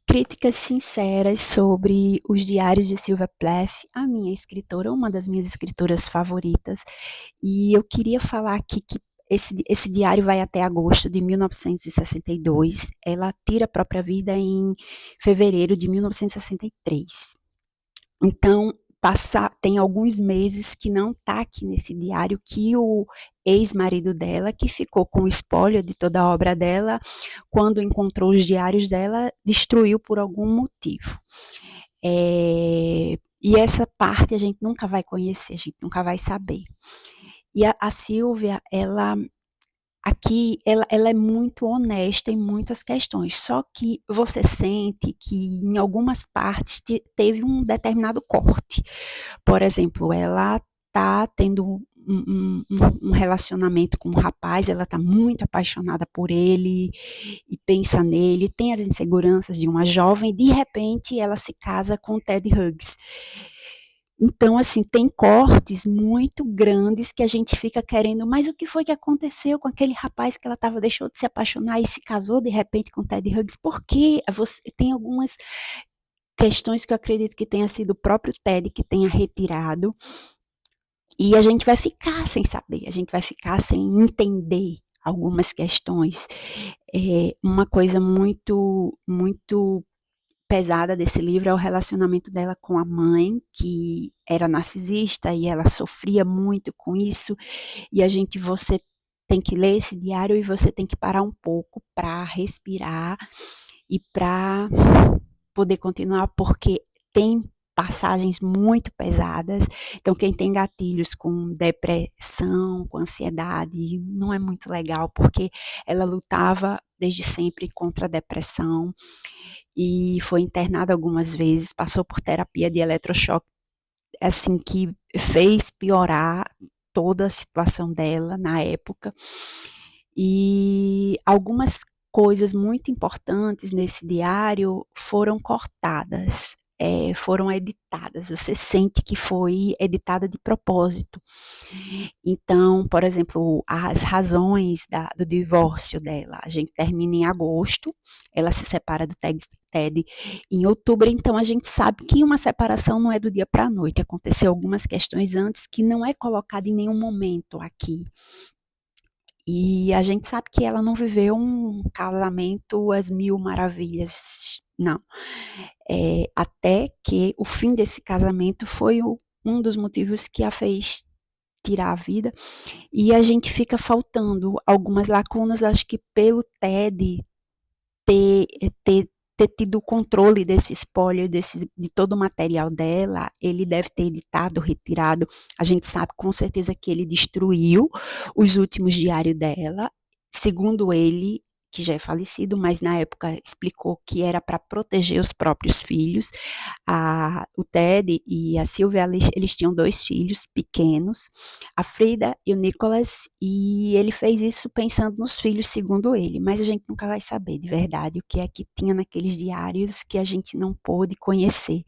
Críticas sinceras sobre os diários de Sylvia Plath, a minha escritora, uma das minhas escritoras favoritas, e eu queria falar aqui que esse diário vai até agosto de 1962. Ela tira a própria vida em fevereiro de 1963. Então, tem alguns meses que não está aqui nesse diário, que o ex-marido dela, que ficou com o espólio de toda a obra dela, quando encontrou os diários dela, destruiu por algum motivo. E essa parte a gente nunca vai conhecer, a gente nunca vai saber. E a Silvia, ela é muito honesta em muitas questões, só que você sente que em algumas partes teve um determinado corte. Por exemplo, ela tá tendo um relacionamento com um rapaz, ela tá muito apaixonada por ele e pensa nele, tem as inseguranças de uma jovem, de repente ela se casa com Ted Hughes. Então, assim, tem cortes muito grandes que a gente fica querendo, mas o que foi que aconteceu com aquele rapaz que ela deixou de se apaixonar e se casou de repente com Ted Hughes? Por quê? Tem algumas questões que eu acredito que tenha sido o próprio Ted que tenha retirado, e a gente vai ficar sem saber, a gente vai ficar sem entender algumas questões. Uma coisa muito pesada desse livro é o relacionamento dela com a mãe, que era narcisista e ela sofria muito com isso, e você tem que ler esse diário e você tem que parar um pouco para respirar e para poder continuar, porque tem passagens muito pesadas. Então, quem tem gatilhos com depressão, com ansiedade, não é muito legal, porque ela lutava desde sempre contra a depressão e foi internada algumas vezes, passou por terapia de eletrochoque, assim, que fez piorar toda a situação dela na época. E algumas coisas muito importantes nesse diário foram cortadas, foram editadas. Você sente que foi editada de propósito. Então, por exemplo, as razões do divórcio dela, a gente termina em agosto, ela se separa do Ted em outubro, então a gente sabe que uma separação não é do dia para a noite, aconteceu algumas questões antes que não é colocada em nenhum momento aqui. E a gente sabe que ela não viveu um casamento às mil maravilhas, não. Até que o fim desse casamento foi um dos motivos que a fez tirar a vida, e a gente fica faltando algumas lacunas, acho que pelo TED ter, ter, ter tido o controle desse spoiler, de todo o material dela, ele deve ter editado, retirado. A gente sabe com certeza que ele destruiu os últimos diários dela, segundo ele, que já é falecido, mas na época explicou que era para proteger os próprios filhos. O Ted e a Sylvia, eles tinham dois filhos pequenos, a Frida e o Nicholas, e ele fez isso pensando nos filhos, segundo ele, mas a gente nunca vai saber de verdade o que é que tinha naqueles diários que a gente não pôde conhecer.